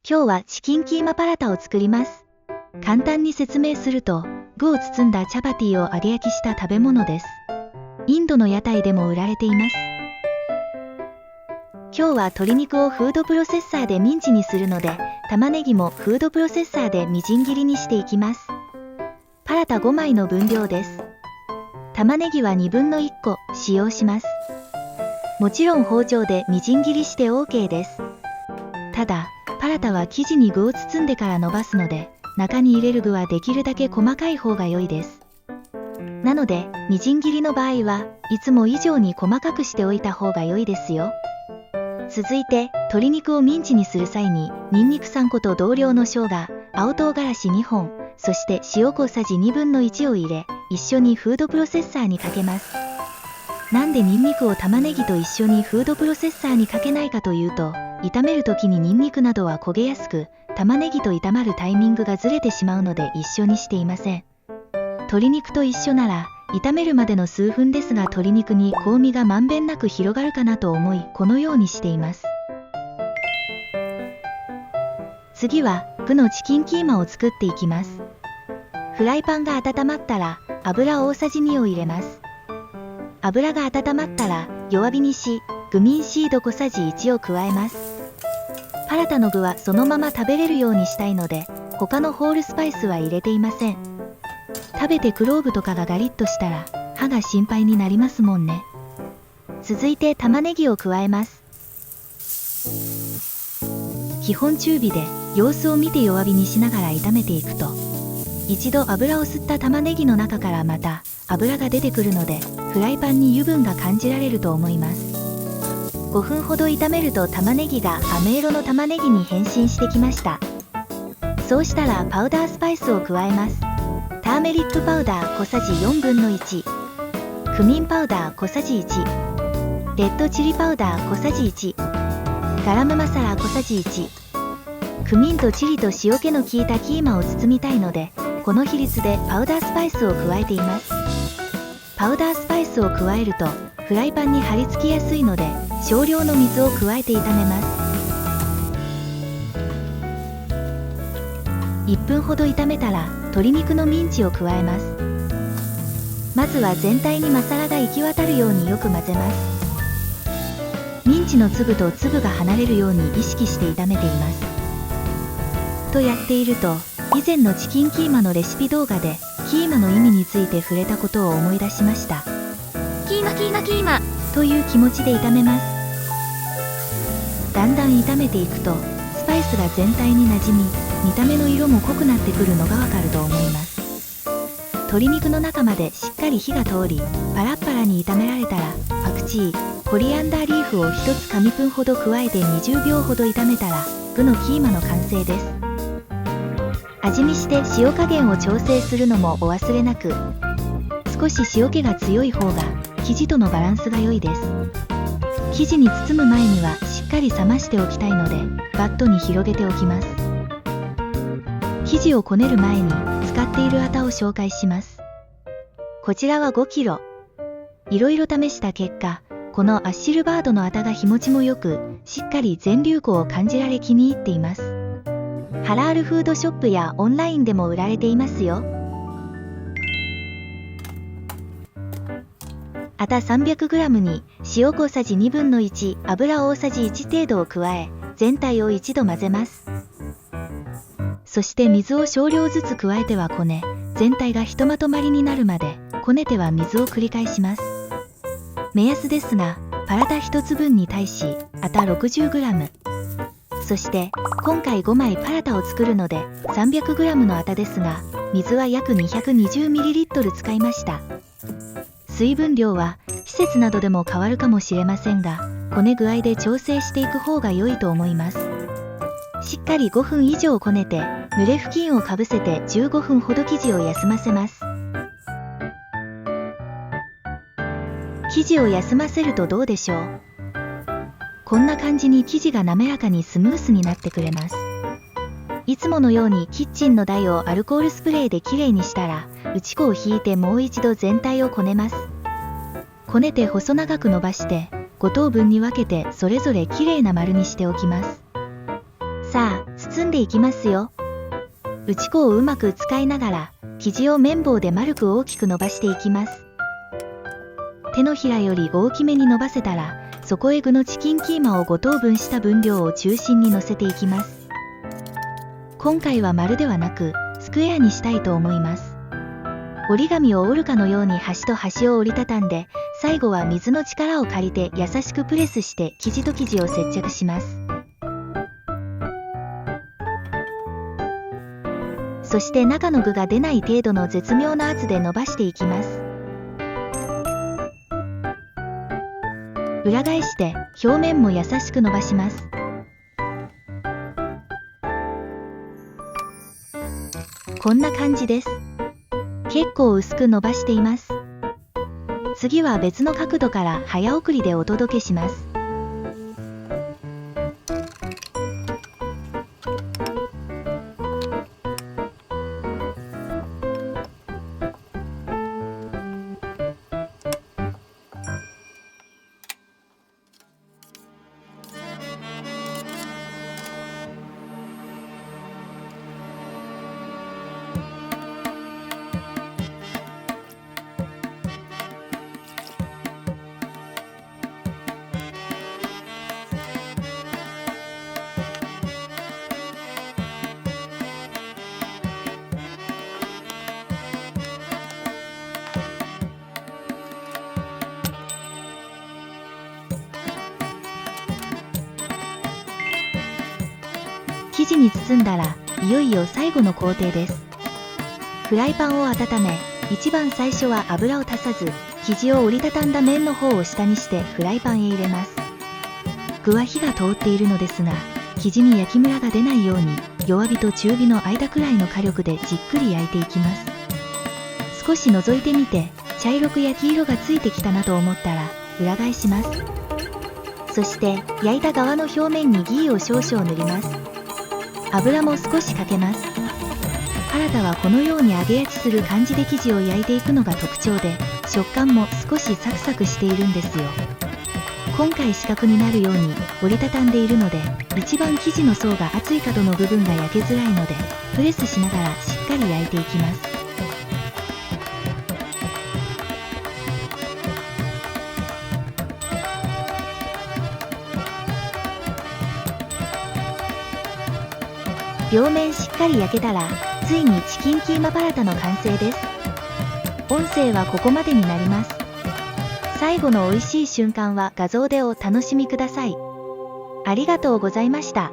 今日はチキンキーマパラタを作ります。簡単に説明すると、具を包んだチャパティを揚げ焼きした食べ物です。インドの屋台でも売られています。今日は鶏肉をフードプロセッサーでミンチにするので、玉ねぎもフードプロセッサーでみじん切りにしていきます。パラタ5枚の分量です。玉ねぎは1/2個使用します。もちろん包丁でみじん切りして OK です。ただ、パラタは生地に具を包んでから伸ばすので、中に入れる具はできるだけ細かい方が良いです。なので、みじん切りの場合はいつも以上に細かくしておいた方が良いですよ。続いて、鶏肉をミンチにする際に、ニンニク3個と同量の生姜、青唐辛子2本、そして塩小さじ1/2を入れ、一緒にフードプロセッサーにかけます。なんでニンニクを玉ねぎと一緒にフードプロセッサーにかけないかというと、炒める時にニンニクなどは焦げやすく、玉ねぎと炒まるタイミングがずれてしまうので一緒にしていません。鶏肉と一緒なら、炒めるまでの数分ですが鶏肉に香味がまんべんなく広がるかなと思い、このようにしています。次は、具のチキンキーマを作っていきます。フライパンが温まったら、油大さじ2を入れます。油が温まったら、弱火にし、クミンシード小さじ1を加えます。パラタの具はそのまま食べれるようにしたいので、他のホールスパイスは入れていません。食べてクローブとかがガリッとしたら、歯が心配になりますもんね。続いて玉ねぎを加えます。基本中火で、様子を見て弱火にしながら炒めていくと、一度油を吸った玉ねぎの中からまた油が出てくるので、フライパンに油分が感じられると思います。5分ほど炒めると玉ねぎが飴色の玉ねぎに変身してきました。そうしたらパウダースパイスを加えます。ターメリックパウダー小さじ1/4、クミンパウダー小さじ1、レッドチリパウダー小さじ1、ガラムマサラ小さじ1、クミンとチリと塩気の効いたキーマを包みたいので、この比率でパウダースパイスを加えています。パウダースパイスを加えると、フライパンに貼り付きやすいので、少量の水を加えて炒めます。1分ほど炒めたら、鶏肉のミンチを加えます。まずは全体にマサラが行き渡るようによく混ぜます。ミンチの粒と粒が離れるように意識して炒めています。とやっていると、以前のチキンキーマのレシピ動画で、キーマの意味について触れたことを思い出しました。キーマキーマキーマという気持ちで炒めます。だんだん炒めていくと、スパイスが全体になじみ、見た目の色も濃くなってくるのがわかると思います。鶏肉の中までしっかり火が通り、パラッパラに炒められたら、パクチー、コリアンダーリーフを1つ紙分ほど加えて20秒ほど炒めたら、具のキーマの完成です。味見して塩加減を調整するのもお忘れなく。少し塩気が強い方が生地とのバランスが良いです。生地に包む前にはしっかり冷ましておきたいので、バットに広げておきます。生地をこねる前に使っているアタを紹介します。こちらは5キロ。いろいろ試した結果、このアッシルバードのアタが日持ちも良く、しっかり全粒粉を感じられ気に入っています。ハラールフードショップやオンラインでも売られていますよ。アタ 300g に塩小さじ1/2、油大さじ1程度を加え、全体を一度混ぜます。そして水を少量ずつ加えてはこね、全体がひとまとまりになるまで、こねては水を繰り返します。目安ですが、パラタ1つ分に対し、アタ 60g。そして、今回5枚パラタを作るので、300g のアタですが、水は約 220ml 使いました。水分量は季節などでも変わるかもしれませんが、こね具合で調整していく方が良いと思います。しっかり5分以上こねて、濡れ布巾をかぶせて15分ほど生地を休ませます。生地を休ませるとどうでしょう？こんな感じに生地が滑らかにスムースになってくれます。いつものようにキッチンの台をアルコールスプレーできれいにしたら、打ち粉を引いてもう一度全体をこねます。こねて細長く伸ばして、5等分に分けてそれぞれきれいな丸にしておきます。さあ、包包んでいきますよ。打ち粉をうまく使いながら、生地を綿棒で丸く大きく伸ばしていきます。手のひらより大きめに伸ばせたら、そこへ具のチキンキーマを5等分した分量を中心に乗せていきます。今回は丸ではなく、スクエアにしたいと思います。折り紙を折るかのように端と端を折りたたんで、最後は水の力を借りて優しくプレスして生地と生地を接着します。そして中の具が出ない程度の絶妙な圧で伸ばしていきます。裏返して表面も優しく伸ばします。こんな感じです。結構薄く伸ばしています。次は別の角度から早送りでお届けします。生地に包んだら、いよいよ最後の工程です。フライパンを温め、一番最初は油を足さず、生地を折りたたんだ面の方を下にしてフライパンへ入れます。具は火が通っているのですが、生地に焼きムラが出ないように、弱火と中火の間くらいの火力でじっくり焼いていきます。少し覗いてみて、茶色く焼き色がついてきたなと思ったら、裏返します。そして、焼いた側の表面にギーを少々塗ります。油も少しかけます。パラダはこのように揚げ焼きする感じで生地を焼いていくのが特徴で、食感も少しサクサクしているんですよ。今回四角になるように折りたたんでいるので、一番生地の層が厚い角の部分が焼けづらいので、プレスしながらしっかり焼いていきます。両面しっかり焼けたら、ついにチキンキーマパラタの完成です。音声はここまでになります。最後の美味しい瞬間は画像でお楽しみください。ありがとうございました。